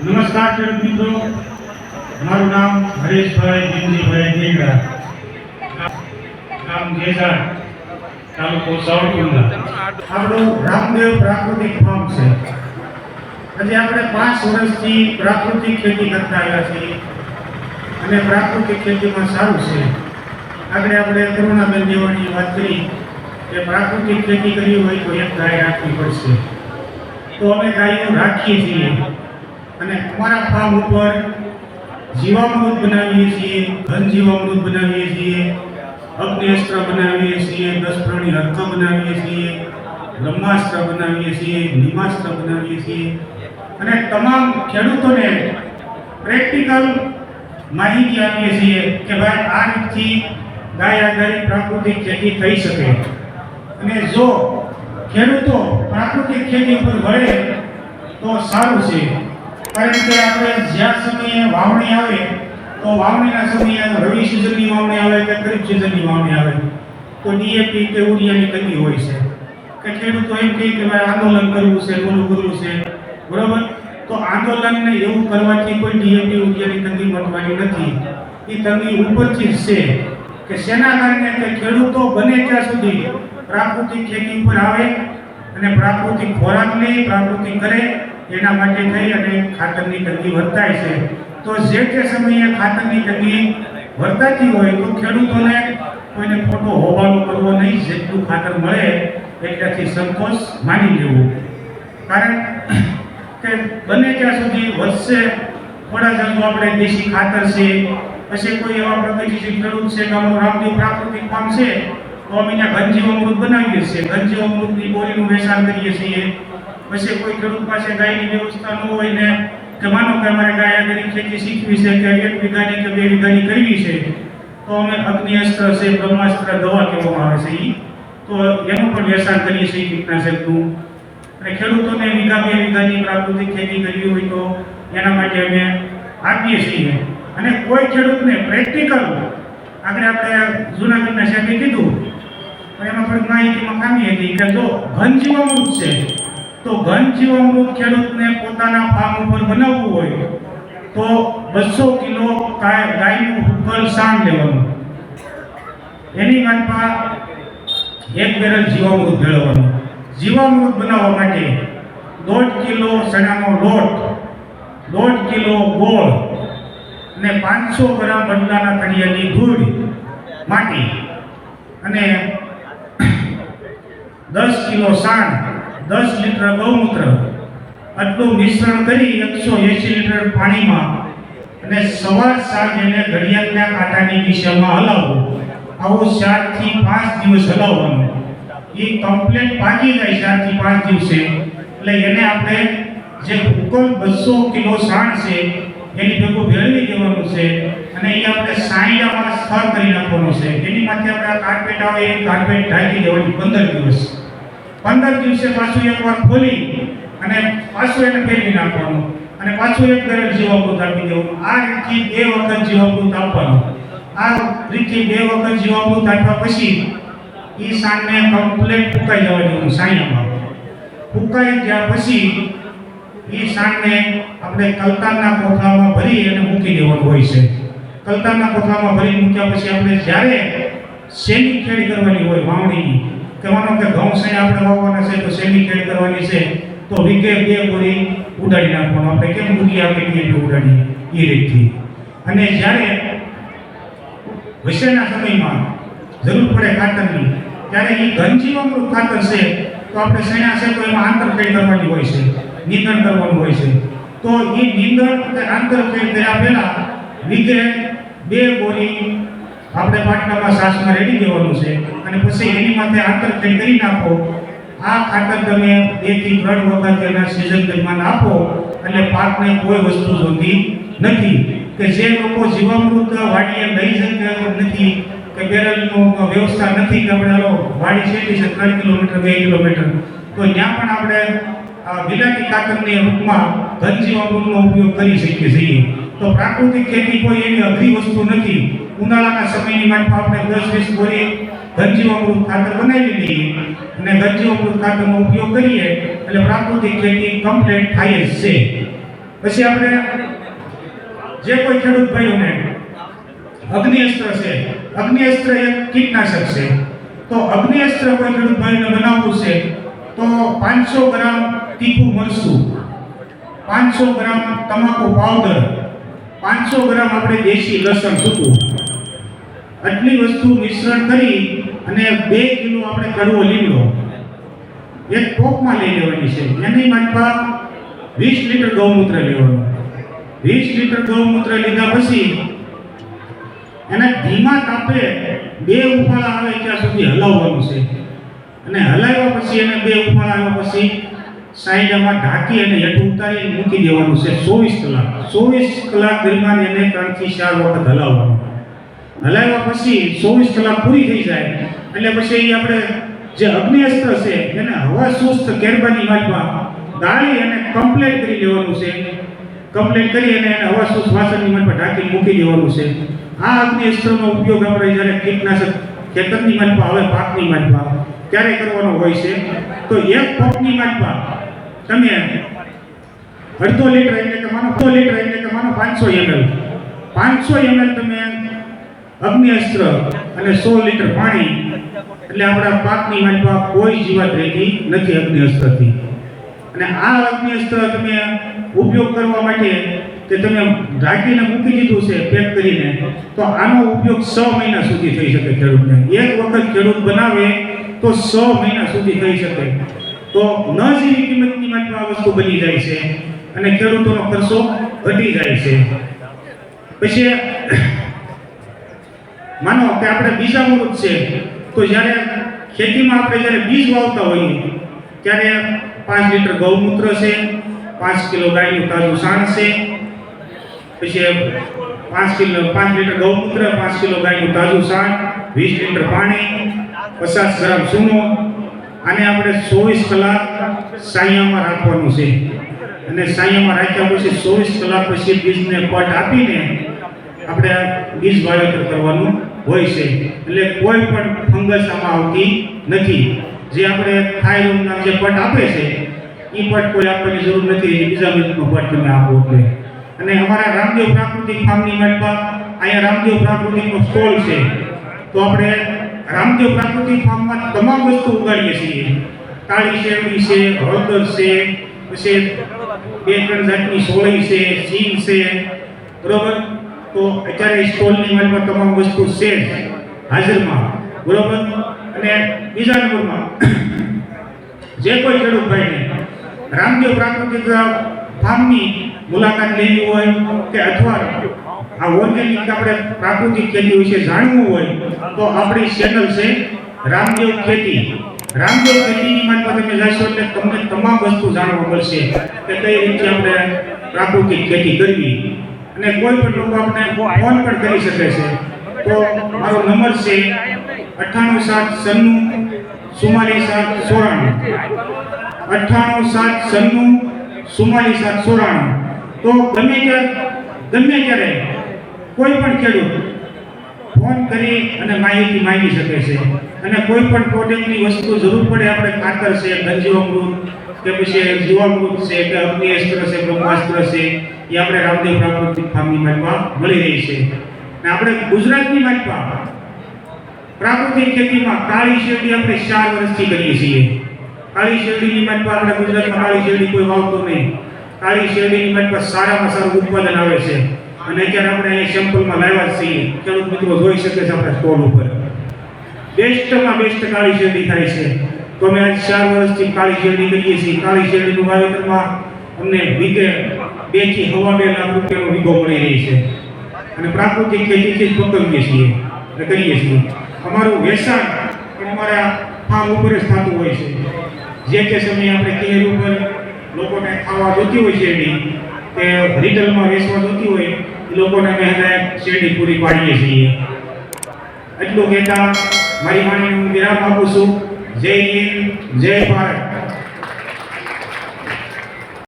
નમસ્કાર ખેડૂત મિત્રો, મારું નામ હરેશભાઈ જીનજીભાઈ દેગડા, ગામ જેસા, તાલુકો સાવરકુંડલા. આપણું રામદેવ પ્રાકૃતિક ફાર્મ છે. આજે આપણે 5 વર્ષથી પ્રાકૃતિક ખેતી કરતા આવ્યા છીએ અને પ્રાકૃતિક ખેતીમાં સારું છે. આગળ આપણે કરુણાબેન દેવાની વાત કરી કે પ્રાકૃતિક ખેતી કરવી હોય તો એક ગાય રાખવી પડશે. તો અમે ગાયો રાખીએ છીએ અને અમારા ફાર્મ ઉપર જીવામૃત બનાવીએ છીએ, ઘન જીવામૃત બનાવીએ છીએ, અગ્નિઅસ્ત્ર બનાવીએ છીએ, 10 પ્રાણી અર્ક બનાવીએ છીએ, બ્રહ્માસ્ત્ર બનાવીએ છીએ, નિમાસ્ત્ર બનાવીએ છીએ અને તમામ ખેડૂતોને પ્રેક્ટિકલ માહિતી આપીએ છીએ કે ભાઈ આ રીતથી ગાય આધારિત પ્રાકૃતિક ખેતી થઈ શકે. અને જો ખેડૂતો પ્રાકૃતિક ખેતી ઉપર વળે તો સારું છે. કારણ કે આપણે જ્યાં સમયે વાવણી આવે તો વાવણીના સમયે રવિ સિઝનની વાવણી આવે કે ખરીફ સિઝનની વાવણી આવે તો ડીએપી કે યુરિયાની તંગી હોય છે કે ખેડૂતો એમ કહે કે ભાઈ આંદોલન કરવું છે, બોલું કરવું છે, બરોબર. તો આંદોલનને એવું કરવાથી કોઈ ડીએપી યુરિયાની તંગી મટવાની નથી. એ તંગી ઉપરથી જ છે કે શેના કારણે કે ખેડૂતો બને ત્યાં સુધી પ્રાકૃતિક ખેતી ઉપર આવે અને પ્રાકૃતિક ખોરાક લે, પ્રાકૃતિક કરે, એના માટે થઈ અને ખાતરની તંગી વર્તાય છે. તો જે તે સમયે ખાતરની તંગી વર્તાતી હોય તો ખેડૂતોને કોઈને ખોટો હોબાળો કરવો નહીં. જેટલું ખાતર મળે એટલાથી સંતોષ માની લેવું. કારણ કે બને ત્યાં સુધી વર્ષે થોડા જણો આપણે દેશી ખાતર છે, પછી કોઈ એવા પ્રગતિશીલ ખેડૂત છે કે અમારું રામદેવ પ્રાકૃતિક ફાર્મ છે તો અમે ત્યાં ઘન જીવામૃત બનાવીએ છીએ, ઘન જીવામૃતની બોરીનું વેચાણ કરીએ છીએ. પછી કોઈ ખેડૂત પાસે ગાયની વ્યવસ્થા ન હોય ને કે માનો કે અમારે ગાય આધારિત ખેતી શીખવી છે કે 1 વીઘાની કે 2 વીઘાની કરવી છે તો અમે અગ્નિઅસ્ત્ર છે, બ્રહ્માસ્ત્ર દવા કહેવામાં આવે છે તો એનું પણ વેચાણ કરીએ છીએ કીટનાશકનું. અને ખેડૂતોને વીઘા 2 વીઘાની પ્રાકૃતિક ખેતી કરવી હોય તો એના માટે અમે આપીએ છીએ. અને કોઈ ખેડૂતને પ્રેક્ટિકલ આગળ આપણે જૂનાગઢના સાહેબે કીધું પણ એમાં થોડીક માહિતીમાં ખામી હતી કે જો ઘન જીવામૃત છે તો ઘન જીવામૃત ખેડૂતને પોતાના ફાર્મ ઉપર બનાવવું હોય તો 200 કિલો ગાયનું હુક્કલ સાણ લેવાનું, એની માથા 1 બેરલ જીવામૃત ભેળવવાનું. જીવામૃત બનાવવા માટે 1.5 કિલો ચણાનો લોટ, 1.5 કિલો ગોળ અને 500 ગ્રામ બદલાના તળિયાની ધૂળ, માટી અને 10 કિલો સાણ, 10 લીટર ગૌમૂત્ર, આટલું મિશ્રણ કરી 180 લીટર પાણીમાં અને સવાર સાંજ એને ઘડિયાળના કાંટાની દિશામાં હલાવવું. આવું 4 થી 5 દિવસ હલાવવાનું. એ કમ્પ્લીટ પાકી જાય 4 થી 5 દિવસે એટલે એને આપણે જે હુક્કલ 200 કિલો સાણ છે એની ભેગું ભેળવી દેવાનું છે અને એ આપણે સાંયડામાં સ્થળ કરી નાખવાનું છે. એની માથે આપણે કાર્પેટ આવે એ કાર્પેટ ઢાંકી દેવાની 15 દિવસ. 15 દિવસે પાછું એકવાર ખોલી અને પાછું એને ફેરવી નાખવાનું અને પાછું 1 બેરલ જીવામૃત આપી દેવાનું. આ રીતથી 2 વખત જીવામૃત આપવાનું. આ રીતથી 2 વખત જીવામૃત આપ્યા પછી એ સાણને કમ્પ્લીટ ફૂંકાઈ જવા દેવાનું સાંયામાં. ફૂંકાઈ ગયા પછી એ સાણને આપણે કલતાના કોથળામાં ભરી અને મૂકી દેવાનું હોય છે. કલતાના કોથળામાં ભરી મૂક્યા પછી આપણે જ્યારે શેની ખેડી કરવાની હોય વાવણીની કે માનો કે ઘઉં છે આપણે વાવવાના છે તો શેની ખેડી કરવાની છે તો વીઘે 2 બોરી ઉડાડી નાખવાનું. આપણે કેમ મૂકી આપીએ ઉડાડીએ એ રીતથી. અને જ્યારે વૈશાખના સમયમાં જરૂર પડે ખાતરની ત્યારે એ ઘન જીવામૃત ખાતર છે તો આપણે શેણા છે તો એમાં આંતરખેડ કરવાની હોય છે, નીંદણ કરવાનું હોય છે. તો એ નીંદણ કે આંતરખેડ કર્યા પહેલા વીઘે 2 બોરી આપણે પાટલામાં સાસમાં રેડી દેવાનું છે અને પછી એની માથે આંતરખેડ કરી નાખો. આ ખાતર તમે 2 થી 3 વખત એના સિઝન દરમિયાન આપો એટલે પાકને કોઈ વસ્તુ જોતી નથી. કે જે લોકો જીવામૃત વાડીએ લઈ શકે નથી કે બેરલનો વ્યવસ્થા નથી કે આપણે વાડી છેટી છે 3 કિલોમીટર 2 કિલોમીટર તો ત્યાં પણ આપણે વિલાયતી ખાતરની રૂપમાં ઘન જીવામૃતનો ઉપયોગ કરી શકીએ છીએ. તો પ્રાકૃતિક ખેતી કોઈ એવી અઘરી વસ્તુ નથી. ઉનાળાના સમયની માફક આપણે 10-20 બોરી ઘન જીવામૃત ખાતર બનાવી લઈએ અને ઘન જીવામૃત ખાતરનો ઉપયોગ કરીએ એટલે પ્રાકૃતિક ખેતી કમ્પ્લીટ થાય જ છે. પછી આપણે જે કોઈ ખેડૂત ભાઈઓને અગ્નિઅસ્ત્ર છે, અગ્નિઅસ્ત્ર એક કીટનાશક છે, તો અગ્નિઅસ્ત્ર કોઈ ખેડૂત ભાઈને બનાવવું છે તો 500 ગ્રામ તીખું મરચું, 500 ગ્રામ તમાકુ પાવડર, 500 ગ્રામ આપણે દેશી લસણ સૂકું, આટલી વસ્તુ મિશ્રણ કરી અને 2 કિલો આપણે કડવો લીમડો એક ટોપમાં લઈ લેવાની છે. એની માત્રા 20 લીટર ગૌમૂત્ર લેવાનું. 20 લીટર ગૌમૂત્ર લીધા પછી એને ધીમા તાપે 2 ઉફાળા આવે ત્યાં સુધી હલાવવાનું છે. અને હલાવ્યા પછી એને 2 ઉફાળા આવ્યા પછી સાઈડમાં ઢાંકી અને હેઠું ઉતારી મૂકી દેવાનું છે 24 કલાક. 24 કલાક દરમિયાન એને 3 થી 4 વખત હલાવવાનું. હલાવ્યા પછી 24 કલાક પૂરી થઈ જાય એટલે પછી આપણે જે અગ્નિઅસ્ત્ર છે એને હવા શુષ્ક કેરબાની માપમાં ગાળી અને કમ્પ્લીટ કરી લેવાનું છે. કમ્પ્લીટ કરી અને એને હવા શુષ્ક વાસણની માપમાં ઢાંકી મૂકી દેવાનું છે. આ અગ્નિઅસ્ત્રનો ઉપયોગ આપણે જ્યારે કીટનાશક ખેતરની માપમાં આવે પાકની માપમાં ત્યારે કરવાનો હોય છે. તો એક પંપની માપમાં તમે 1/2 લીટર એટલે કે માનો 500 ml 500 ml તમે અગ્નિઅસ્ત્ર અને 100 લીટર પાણી એટલે આપણા પાકની માપમાં કોઈ જીવાત રહેતી નથી અગ્નિઅસ્ત્રથી. અને આ અગ્નિઅસ્ત્ર તમે ઉપયોગ કરવા માટે કે તમે ઢાંકીને મૂકી દીધું છે પેક કરીને, તો આનો ઉપયોગ 6 મહિના સુધી થઈ શકે ખેડૂતને. એક વખત ખેડૂત બનાવે તો 6 મહિના સુધી થઈ શકે. તો ન જેવી કિંમતની માત્રામાં આ વસ્તુ બની જાય છે અને ખેડૂતોનો ખર્ચો ઘટી જાય છે. પછી માનો કે આપણે બીજા મુહૂર્ત છે તો જ્યારે ખેતીમાં આપણે જ્યારે બીજ વાવતા હોઈએ ત્યારે 5 લીટર ગૌમૂત્ર છે, 5 કિલો ગાયનું તાજું સાણ છે, પછી 5 લીટર ગૌમૂત્ર, 5 કિલો ગાયનું તાજું સાણ, 20 લીટર પાણી, 50 ગ્રામ ચૂનો. આને આપણે 24 કલાક સાયામાં રાખવાનું છે. અને સાયામાં રાખ્યા પછી 24 કલાક પછી બીજને પટ આપીને આપણે બીજ વાવેતર કરવાનું હોય છે. એટલે કોઈ પણ ફંગસ આમાં આવતી નથી. જે આપણે થાઇરોઇડના જે પટ આપે છે એ પટ કોઈ આપવાની જરૂર નથી. બીજા મિનિટનો પટ તમે આપો એટલે. અને અમારા રામદેવ પ્રાકૃતિક ફાર્મની માટમાં અહીંયા રામદેવ પ્રાકૃતિકનો સ્ટોલ છે. તો આપણે રામદેવ પ્રાકૃતિક ફાર્મમાં તમામ વસ્તુ ઉગાડીએ છીએ. કાળી શેરડી છે, હળદર છે, પછી 2-3 જાતની સોળી છે, સિંગ છે, બરોબર. તો અત્યારે સ્ટોલની માલમાં તમામ વસ્તુ છે હાજરમાં, બરોબર. અને બીજા નંબરમાં જે કોઈ ખેડૂત ભાઈને રામદેવ પ્રાકૃતિક ફાર્મની મુલાકાત લેવી હોય કે અથવા આ ઓર્ગેનિક આપણે પ્રાકૃતિક ખેતી વિશે જાણવું હોય તો આપણી ચેનલ છે રામદેવ ખેતી. રામદેવ ખેતીની માલમાં તમે જશો એટલે તમને તમામ વસ્તુ જાણવા મળશે કે કઈ રીતે આપણે પ્રાકૃતિક ખેતી કરવી. અને કોઈ પણ લોકો આપણે ફોન પણ કરી શકે છે. તો મારો નંબર છે 9879444794 9879444794. તો ગમે ત્યારે કોઈ પણ ખેડૂત ફોન કરી અને માહિતી માંગી શકે છે. અને કોઈ પણ પ્રોડક્ટની વસ્તુ જરૂર પડે, આપણે ખાતર છે, ગંજીવામૃત કે પછી જીવામૃત છે કે અગ્નિઅસ્ત્ર છે, બ્રહ્માસ્ત્ર છે, એ આપણે રામદેવ પ્રાકૃતિક ફાર્મની માર્ગમાં મળી રહી છે. અને આપણે ગુજરાતની માર્ગમાં પ્રાકૃતિક ખેતીમાં કાળી શેરડી આપણે 4 વર્ષથી કરીએ છીએ. કાળી શેરડીની માર્ગમાં આપણે ગુજરાતમાં કાળી શેરડી કોઈ વાવતો નહીં. કાળી શેરડીની માર્ગમાં સારામાં સારું ઉત્પાદન આવે છે. અને અત્યારે આપણે અહીંયા સેમ્પલમાં લાવ્યા છીએ. ખેડૂત મિત્રો જોઈ શકે છે આપણા સ્ટોલ ઉપર. બેસ્ટમાં બેસ્ટ કાળી શેરડી થાય છે. તો અમે આજ 4 વર્ષથી કાળી શેરડી કરીએ છીએ. કાળી શેરડીનું વાવેતરમાં અમને વીઘે 2 થી 2.5 લાખ રૂપિયાનો વીઘો મળી રહી છે. અને પ્રાકૃતિક ખેતીથી જ પકવીએ છીએ અને કરીએ છીએ. અમારું વેચાણ પણ અમારા ફાર્મ ઉપર જ થતું હોય છે. જે તે સમયે આપણે કેર ઉપર લોકોને ખાવા જોતી હોય શેરડી કે રિટેલમાં વેચવા જોતી હોય એ લોકોને અમે શેરડી પૂરી પાડીએ છીએ. એટલું કહેતા મારી વાણીને હું વિરામ આપું છું. જય હિન્દ, જય ભારત.